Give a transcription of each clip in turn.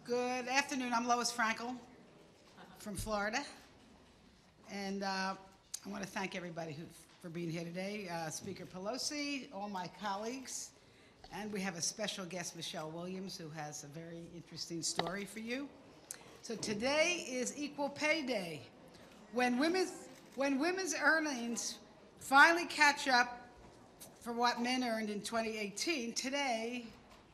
Good afternoon. I'm Lois Frankel from Florida. And I want to thank everybody for being here today. Speaker Pelosi, all my colleagues, and we have a special guest, Michelle Williams, who has a very interesting story for you. So today is Equal Pay Day. When women's earnings finally catch up for what men earned in 2018, today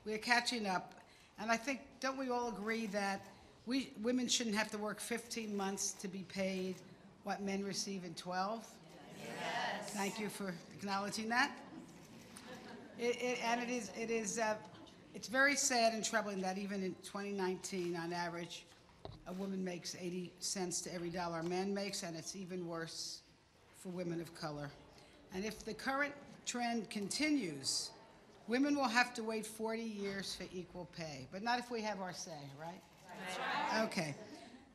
we're catching up. And I think, don't we all agree that women shouldn't have to work 15 months to be paid what men receive in 12? Yes. Thank you for acknowledging that. It's very sad and troubling that even in 2019, on average, a woman makes 80 cents to every dollar a man makes, and it's even worse for women of color. And if the current trend continues, women will have to wait 40 years for equal pay, but not if we have our say, right? Right. Okay.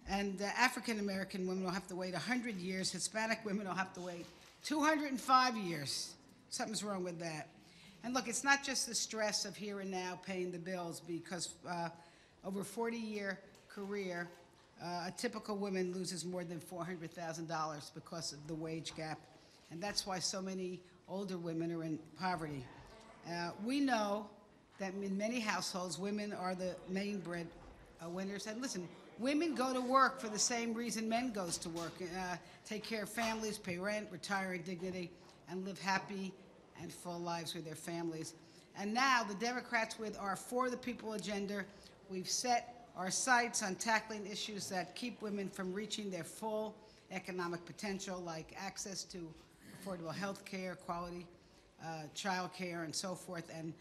And African American women will have to wait 100 years. Hispanic women will have to wait 205 years. Something's wrong with that. And look, it's not just the stress of here and now paying the bills, because over a 40-year career, a typical woman loses more than $400,000 because of the wage gap. And that's why so many older women are in poverty. We know that in many households, women are the main breadwinners. And listen, women go to work for the same reason men goes to work, take care of families, pay rent, retire in dignity, and live happy and full lives with their families. And now the Democrats, with our For the People agenda, we've set our sights on tackling issues that keep women from reaching their full economic potential, like access to affordable health care, quality child care, and so forth, and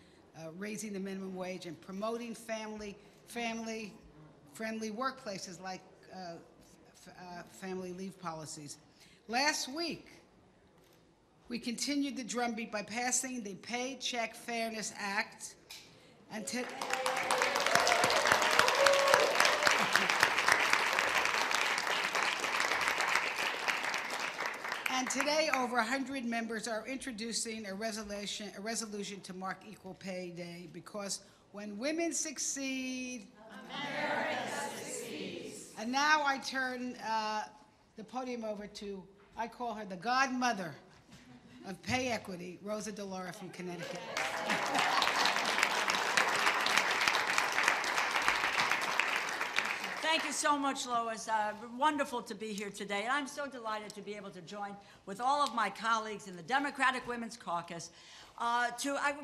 raising the minimum wage and promoting family-friendly workplaces like family leave policies. Last week, we continued the drumbeat by passing the Paycheck Fairness Act, and today, over 100 members are introducing a resolution to mark Equal Pay Day, because when women succeed, America succeeds. And now I turn the podium over to, I call her the godmother of pay equity, Rosa DeLaura from Connecticut. Thank you so much, Lois. Wonderful to be here today. And I'm so delighted to be able to join with all of my colleagues in the Democratic Women's Caucus I'm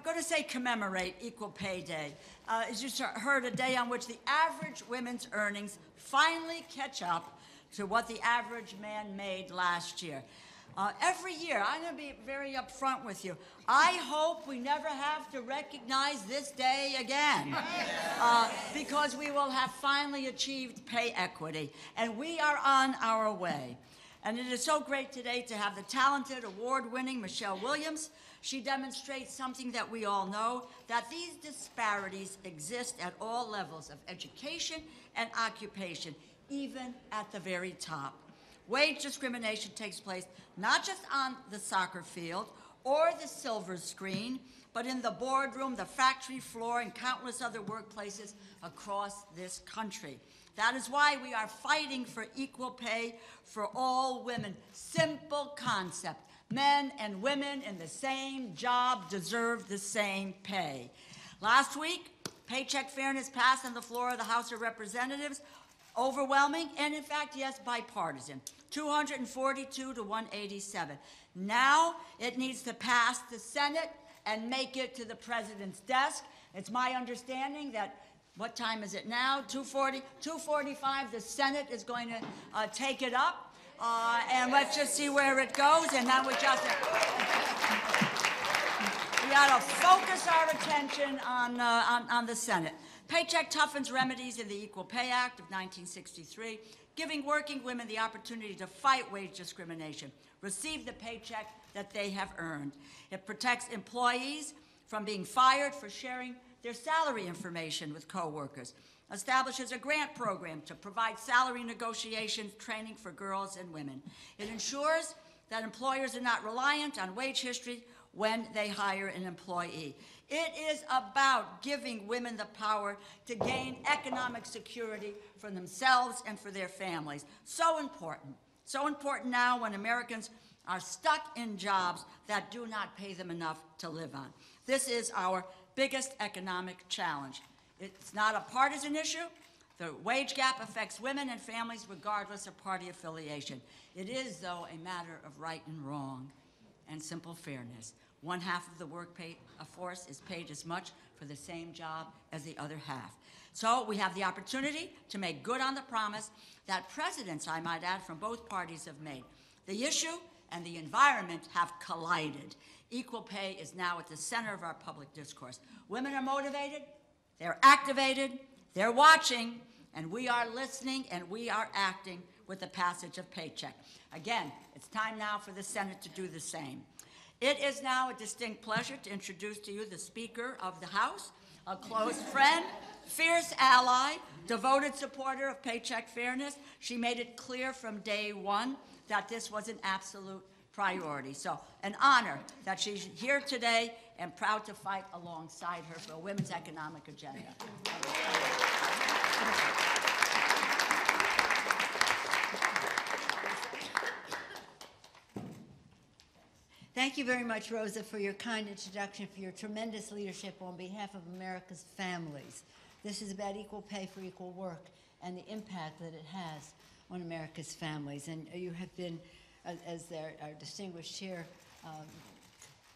going to say commemorate Equal Pay Day. As you heard, a day on which the average women's earnings finally catch up to what the average man made last year. Every year, I'm going to be very upfront with you, I hope we never have to recognize this day again, because we will have finally achieved pay equity, and we are on our way. And it is so great today to have the talented, award-winning Michelle Williams. She demonstrates something that we all know, that these disparities exist at all levels of education and occupation, even at the very top. Wage discrimination takes place not just on the soccer field or the silver screen, but in the boardroom, the factory floor, and countless other workplaces across this country. That is why we are fighting for equal pay for all women. Simple concept. Men and women in the same job deserve the same pay. Last week, Paycheck Fairness passed on the floor of the House of Representatives. Overwhelming, and in fact, yes, bipartisan, 242 to 187. Now it needs to pass the Senate and make it to the president's desk. It's my understanding that, what time is it now? 2:45, the Senate is going to take it up, and let's just see where it goes, and then we got to focus our attention on the Senate. Paycheck toughens remedies in the Equal Pay Act of 1963, giving working women the opportunity to fight wage discrimination, receive the paycheck that they have earned. It protects employees from being fired for sharing their salary information with coworkers, establishes a grant program to provide salary negotiation training for girls and women. It ensures that employers are not reliant on wage history when they hire an employee. It is about giving women the power to gain economic security for themselves and for their families. So important. So important now when Americans are stuck in jobs that do not pay them enough to live on. This is our biggest economic challenge. It's not a partisan issue. The wage gap affects women and families regardless of party affiliation. It is, though, a matter of right and wrong and simple fairness. One half of the workforce is paid as much for the same job as the other half. So we have the opportunity to make good on the promise that presidents, I might add, from both parties have made. The issue and the environment have collided. Equal pay is now at the center of our public discourse. Women are motivated, they're activated, they're watching, and we are listening and we are acting with the passage of Paycheck. Again, it's time now for the Senate to do the same. It is now a distinct pleasure to introduce to you the Speaker of the House, a close friend, fierce ally, devoted supporter of Paycheck fairness. She made it clear from day one that this was an absolute priority. So an honor that she's here today and proud to fight alongside her for a women's economic agenda. Thank you very much, Rosa, for your kind introduction, for your tremendous leadership on behalf of America's families. This is about equal pay for equal work and the impact that it has on America's families. And you have been, as our distinguished chair,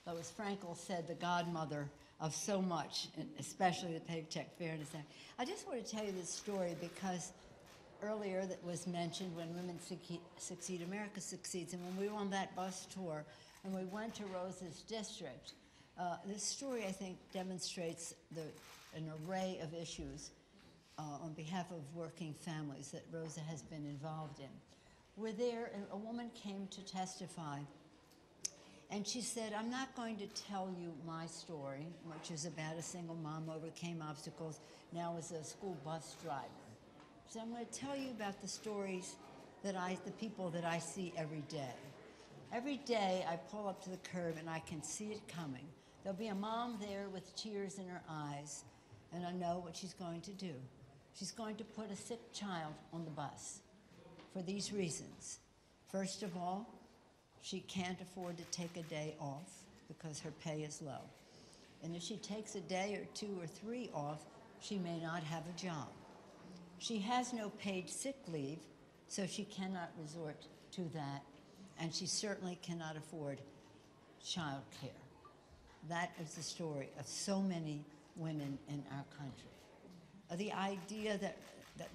Lois Frankel said, the godmother of so much, especially the Paycheck Fairness Act. I just want to tell you this story because earlier that was mentioned, when women succeed, America succeeds. And when we were on that bus tour, and we went to Rosa's district, this story, I think, demonstrates an array of issues on behalf of working families that Rosa has been involved in. We're there, and a woman came to testify, and she said, I'm not going to tell you my story, which is about a single mom who overcame obstacles, now is a school bus driver. So I'm going to tell you about the stories that the people that I see every day. Every day I pull up to the curb and I can see it coming. There'll be a mom there with tears in her eyes, and I know what she's going to do. She's going to put a sick child on the bus for these reasons. First of all, she can't afford to take a day off because her pay is low. And if she takes a day or 2 or 3 off, she may not have a job. She has no paid sick leave, so she cannot resort to that. And she certainly cannot afford child care. That is the story of so many women in our country. The idea that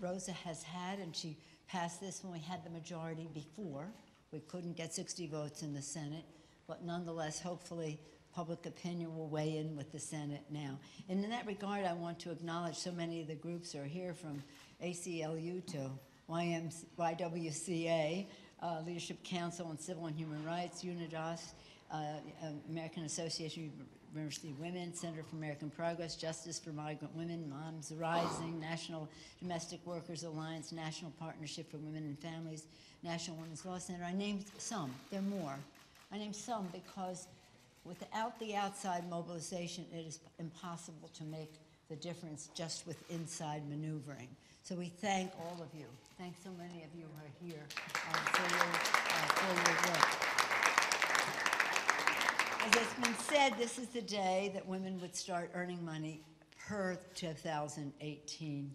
Rosa has had, and she passed this when we had the majority before, we couldn't get 60 votes in the Senate, but nonetheless, hopefully, public opinion will weigh in with the Senate now. And in that regard, I want to acknowledge so many of the groups are here, from ACLU to YWCA, Leadership Council on Civil and Human Rights, UNIDOS, American Association of University Women, Center for American Progress, Justice for Migrant Women, Moms Rising, National Domestic Workers Alliance, National Partnership for Women and Families, National Women's Law Center. I named some. There are more. I named some because without the outside mobilization, it is impossible to make the difference just with inside maneuvering. So we thank all of you. Thanks so many of you who are here for your work. As it's been said, this is the day that women would start earning money per 2018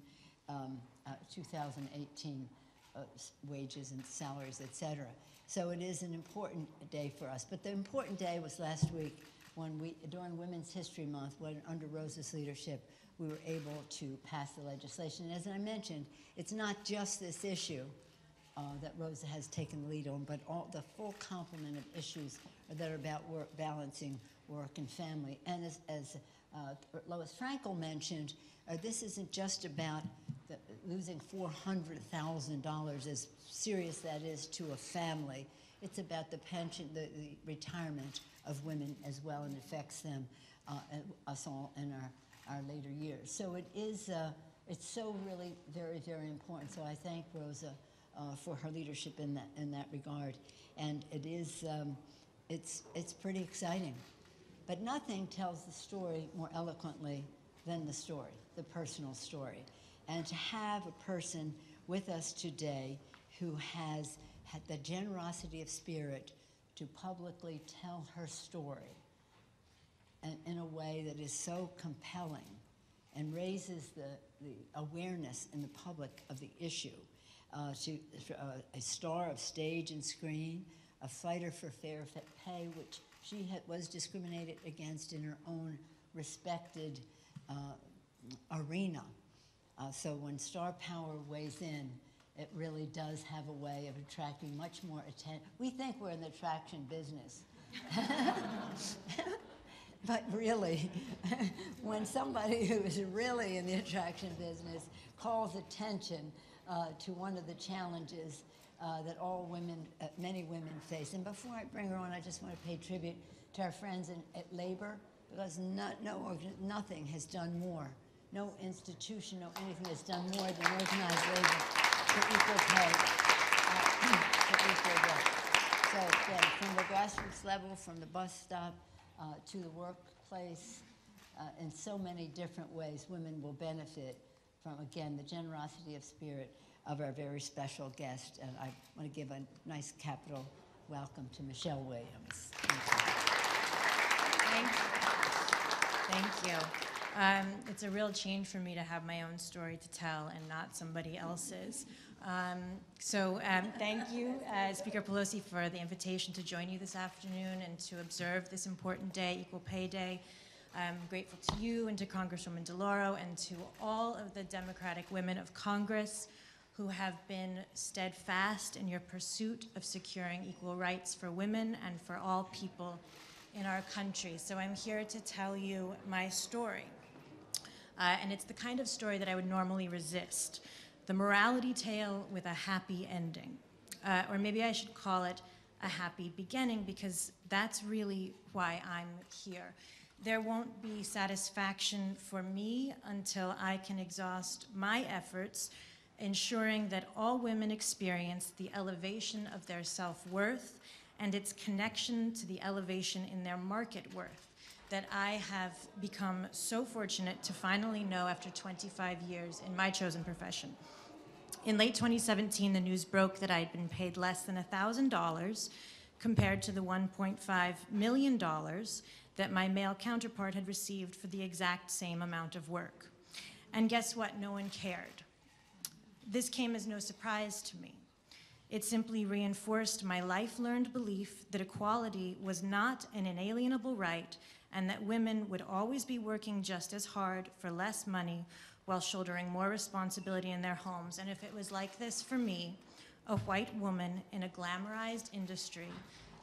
wages and salaries, et cetera. So it is an important day for us. But the important day was last week when during Women's History Month, when under Rosa's leadership, we were able to pass the legislation. And as I mentioned, it's not just this issue that Rosa has taken the lead on, but the full complement of issues that are about balancing work and family. And as Lois Frankel mentioned, this isn't just about losing $400,000, as serious that is to a family. It's about the pension, the retirement of women as well, and affects them, us all in our later years. So it is, it's so really very, very important. So I thank Rosa for her leadership in that regard. And it is, it's pretty exciting But nothing tells the story more eloquently than the story, the personal story. And to have a person with us today who has had the generosity of spirit to publicly tell her story in a way that is so compelling and raises the awareness in the public of the issue. A star of stage and screen, a fighter for fair pay, which she was discriminated against in her own respected arena. So when star power weighs in, it really does have a way of attracting much more attention. We think we're in the attraction business. But really, when somebody who is really in the attraction business calls attention to one of the challenges that all women, many women face. And before I bring her on, I just want to pay tribute to our friends at Labor, because nothing has done more. No institution, no anything has done more than organized labor for equal pay, for equal work. So again, from the grassroots level, from the bus stop to the workplace, in so many different ways, women will benefit from, again, the generosity of spirit of our very special guest. And I want to give a nice capital welcome to Michelle Williams. Thank you. Thank you. It's a real change for me to have my own story to tell and not somebody else's. Thank you, Speaker Pelosi, for the invitation to join you this afternoon and to observe this important day, Equal Pay Day. I'm grateful to you and to Congresswoman DeLauro and to all of the Democratic women of Congress who have been steadfast in your pursuit of securing equal rights for women and for all people in our country. So I'm here to tell you my story. And it's the kind of story that I would normally resist. The morality tale with a happy ending. Or maybe I should call it a happy beginning, because that's really why I'm here. There won't be satisfaction for me until I can exhaust my efforts ensuring that all women experience the elevation of their self-worth and its connection to the elevation in their market worth that I have become so fortunate to finally know after 25 years in my chosen profession. In late 2017, the news broke that I had been paid less than $1,000 compared to the $1.5 million that my male counterpart had received for the exact same amount of work. And guess what? No one cared. This came as no surprise to me. It simply reinforced my life-learned belief that equality was not an inalienable right and that women would always be working just as hard for less money while shouldering more responsibility in their homes. And if it was like this for me, a white woman in a glamorized industry,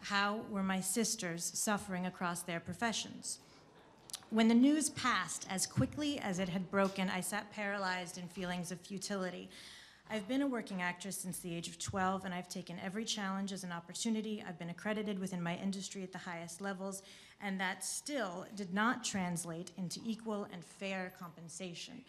how were my sisters suffering across their professions? When the news passed as quickly as it had broken, I sat paralyzed in feelings of futility. I've been a working actress since the age of 12, and I've taken every challenge as an opportunity. I've been accredited within my industry at the highest levels, and that still did not translate into equal and fair compensation.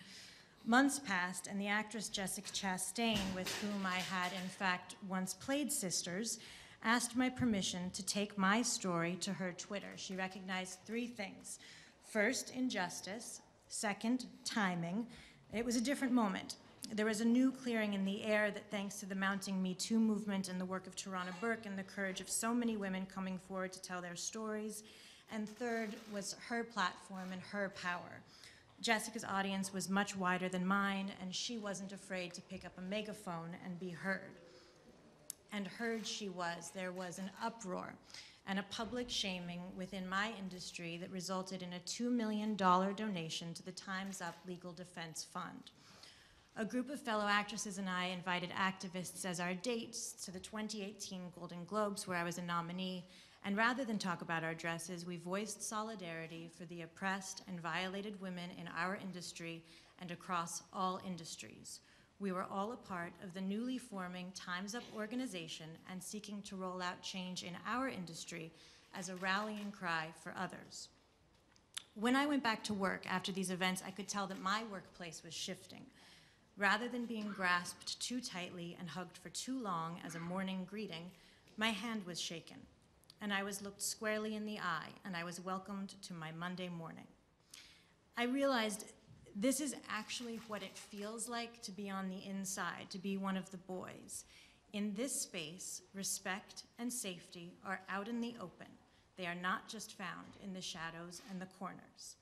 Months passed, and the actress Jessica Chastain, with whom I had in fact once played sisters, asked my permission to take my story to her Twitter. She recognized three things. First, injustice. Second, timing. It was a different moment. There was a new clearing in the air that, thanks to the mounting Me Too movement and the work of Tarana Burke and the courage of so many women coming forward to tell their stories. And third was her platform and her power. Jessica's audience was much wider than mine, and she wasn't afraid to pick up a megaphone and be heard. And heard she was. There was an uproar and a public shaming within my industry that resulted in a $2 million donation to the Time's Up Legal Defense Fund. A group of fellow actresses and I invited activists as our dates to the 2018 Golden Globes, where I was a nominee, and rather than talk about our dresses, we voiced solidarity for the oppressed and violated women in our industry and across all industries. We were all a part of the newly forming Time's Up organization and seeking to roll out change in our industry as a rallying cry for others. When I went back to work after these events, I could tell that my workplace was shifting. Rather than being grasped too tightly and hugged for too long as a morning greeting, my hand was shaken. and I was looked squarely in the eye, and I was welcomed to my Monday morning. I realized this is actually what it feels like to be on the inside, to be one of the boys. In this space, respect and safety are out in the open. They are not just found in the shadows and the corners.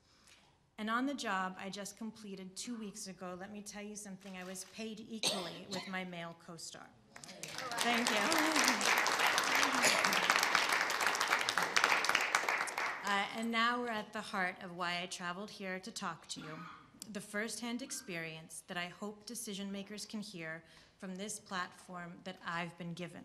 And on the job I just completed 2 weeks ago, let me tell you something, I was paid equally with my male co-star. Thank you. And now we're at the heart of why I traveled here to talk to you, the firsthand experience that I hope decision makers can hear from this platform that I've been given.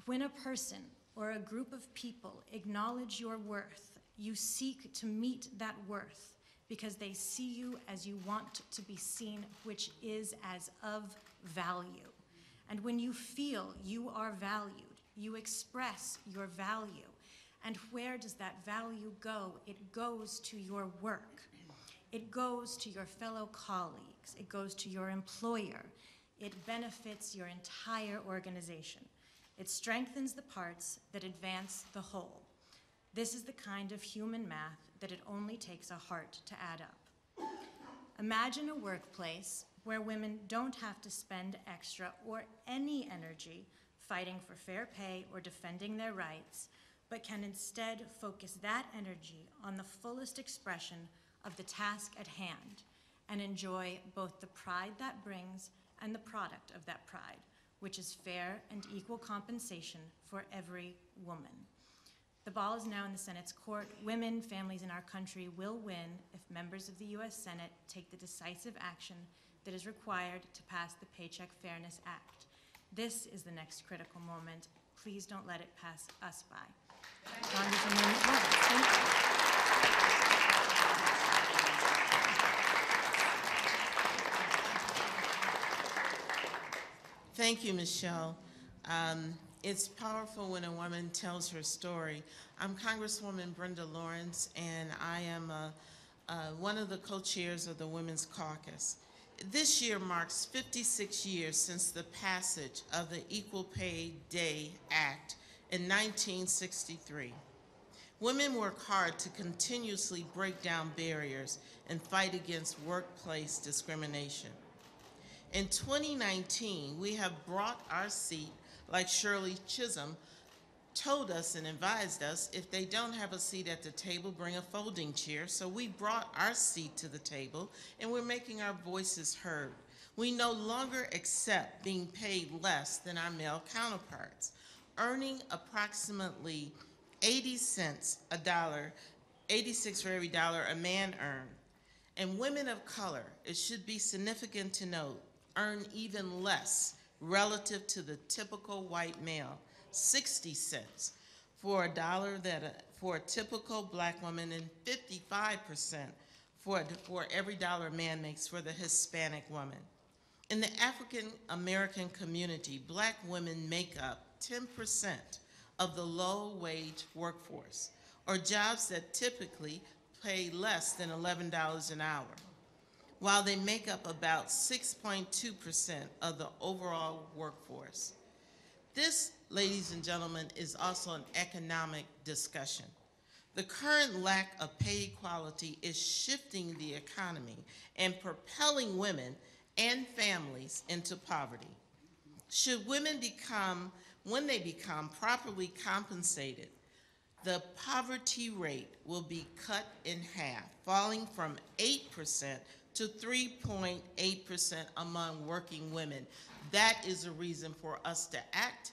When a person or a group of people acknowledge your worth, you seek to meet that worth because they see you as you want to be seen, which is as of value. And when you feel you are valued, you express your value. And where does that value go? It goes to your work. It goes to your fellow colleagues. It goes to your employer. It benefits your entire organization. It strengthens the parts that advance the whole. This is the kind of human math that it only takes a heart to add up. Imagine a workplace where women don't have to spend extra or any energy fighting for fair pay or defending their rights, but can instead focus that energy on the fullest expression of the task at hand and enjoy both the pride that brings and the product of that pride, which is fair and equal compensation for every woman. The ball is now in the Senate's court. Women, families in our country will win if members of the U.S. Senate take the decisive action that is required to pass the Paycheck Fairness Act. This is the next critical moment. Please don't let it pass us by. Congresswoman Lawrence, thank you. Thank you, Michelle. It's powerful when a woman tells her story. I'm Congresswoman Brenda Lawrence, and I am one of the co-chairs of the Women's Caucus. This year marks 56 years since the passage of the Equal Pay Day Act in 1963. Women work hard to continuously break down barriers and fight against workplace discrimination. In 2019, we have brought our seat, like Shirley Chisholm told us and advised us, if they don't have a seat at the table, bring a folding chair. So we brought our seat to the table, and we're making our voices heard. We no longer accept being paid less than our male counterparts, earning approximately 80 cents a dollar, 86 for every dollar a man earned. And women of color, it should be significant to note, earn even less relative to the typical white male, 60 cents for a dollar for a typical black woman, and 55% for every dollar a man makes for the Hispanic woman. In the African American community, black women make up 10% of the low-wage workforce, or jobs that typically pay less than $11 an hour, while they make up about 6.2% of the overall workforce. This, ladies and gentlemen, is also an economic discussion. The current lack of pay equality is shifting the economy and propelling women and families into poverty. Should women when they become properly compensated, the poverty rate will be cut in half, falling from 8% to 3.8% among working women. That is a reason for us to act.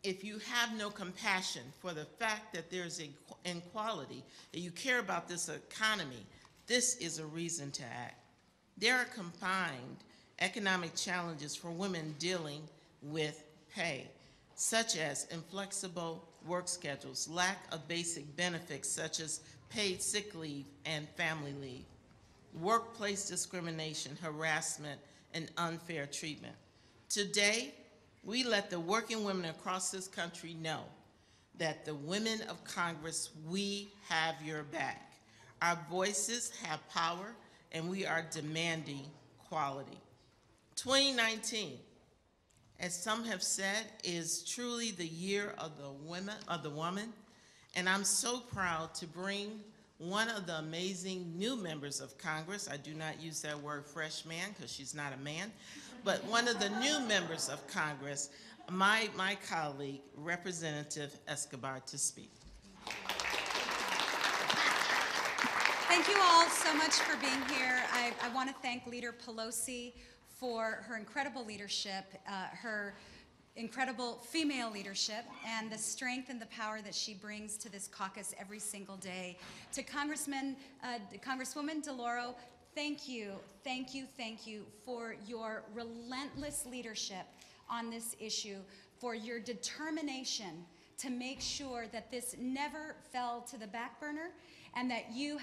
If you have no compassion for the fact that there's inequality, that you care about this economy, this is a reason to act. There are combined economic challenges for women dealing with pay, such as inflexible work schedules, lack of basic benefits such as paid sick leave and family leave, workplace discrimination, harassment, and unfair treatment. Today, we let the working women across this country know that the women of Congress, we have your back. Our voices have power, and we are demanding quality. 2019 as some have said, is truly the year of the woman, and I'm so proud to bring one of the amazing new members of Congress. I do not use that word fresh man because she's not a man, but one of the new members of Congress, my colleague, Representative Escobar, to speak. Thank you all so much for being here. I want to thank Leader Pelosi for her incredible leadership, her incredible female leadership, and the strength and the power that she brings to this caucus every single day. To Congresswoman DeLauro, thank you for your relentless leadership on this issue, for your determination to make sure that this never fell to the back burner, and that you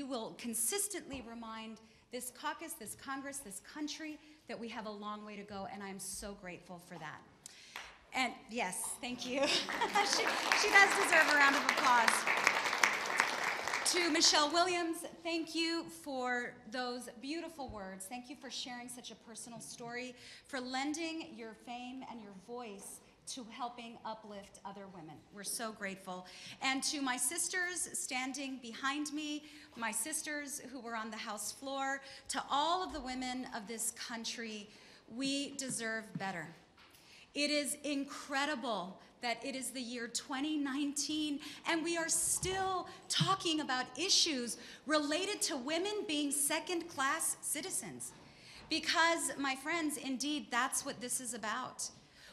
will consistently remind this caucus, this Congress, this country, that we have a long way to go, and I'm so grateful for that. And yes, thank you. she does deserve a round of applause. To Michelle Williams, thank you for those beautiful words. Thank you for sharing such a personal story, for lending your fame and your voice to helping uplift other women. We're so grateful. And to my sisters standing behind me, my sisters who were on the House floor, to all of the women of this country, we deserve better. It is incredible that it is the year 2019 and we are still talking about issues related to women being second-class citizens. Because, my friends, indeed, that's what this is about.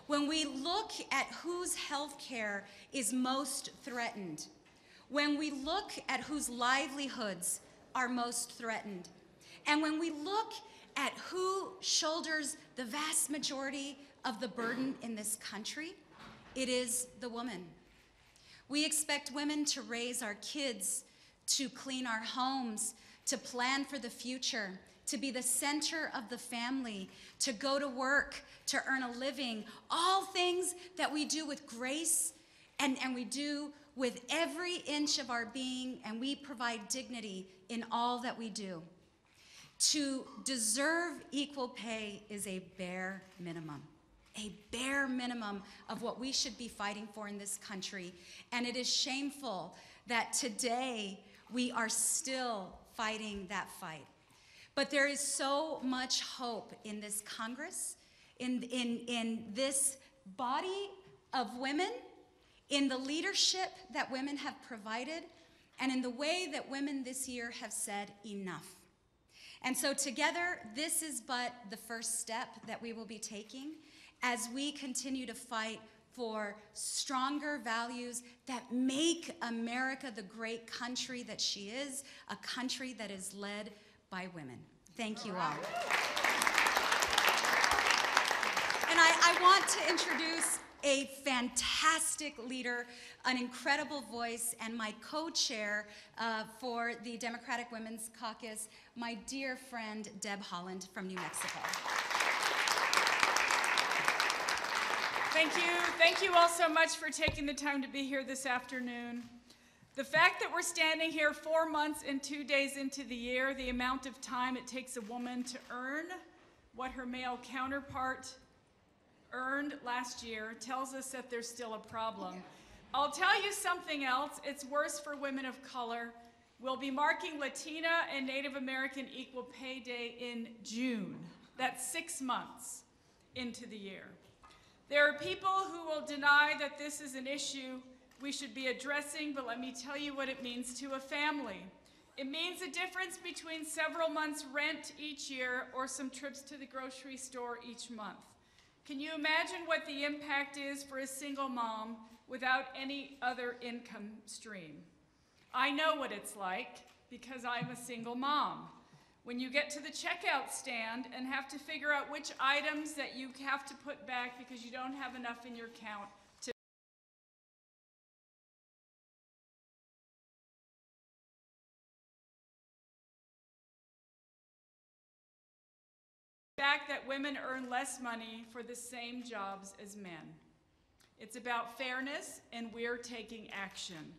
When we look at whose health care is most threatened, when we look at whose livelihoods are most threatened, and when we look at who shoulders the vast majority of the burden in this country, it is the woman. We expect women to raise our kids, to clean our homes, to plan for the future, to be the center of the family, to go to work, to earn a living, all things that we do with grace and we do with every inch of our being, and we provide dignity in all that we do. To deserve equal pay is a bare minimum of what we should be fighting for in this country. And it is shameful that today we are still fighting that fight. But there is so much hope in this Congress, in this body of women, in the leadership that women have provided, and in the way that women this year have said enough. And so together, this is but the first step that we will be taking as we continue to fight for stronger values that make America the great country that she is, a country that is led by women. Thank you all. And I want to introduce a fantastic leader, an incredible voice, and my co-chair for the Democratic Women's Caucus, my dear friend, Deb Haaland from New Mexico. Thank you. Thank you all so much for taking the time to be here this afternoon. The fact that we're standing here 4 months and 2 days into the year, the amount of time it takes a woman to earn what her male counterpart earned last year tells us that there's still a problem. I'll tell you something else. It's worse for women of color. We'll be marking Latina and Native American Equal Pay Day in June. That's 6 months into the year. There are people who will deny that this is an issue we should be addressing, but let me tell you what it means to a family. It means a difference between several months' rent each year or some trips to the grocery store each month. Can you imagine what the impact is for a single mom without any other income stream? I know what it's like because I'm a single mom. When you get to the checkout stand and have to figure out which items that you have to put back because you don't have enough in your account to the fact that women earn less money for the same jobs as men. It's about fairness, and we're taking action.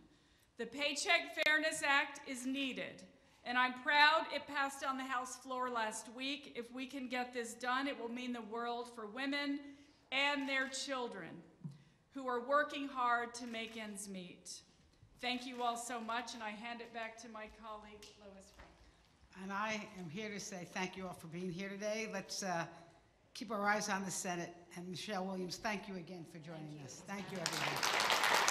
The Paycheck Fairness Act is needed, and I'm proud it passed on the House floor last week. If we can get this done, it will mean the world for women and their children who are working hard to make ends meet. Thank you all so much, and I hand it back to my colleague, Lois Frank. And I am here to say thank you all for being here today. Let's keep our eyes on the Senate. And Michelle Williams, thank you again for joining us. Thank you, everybody.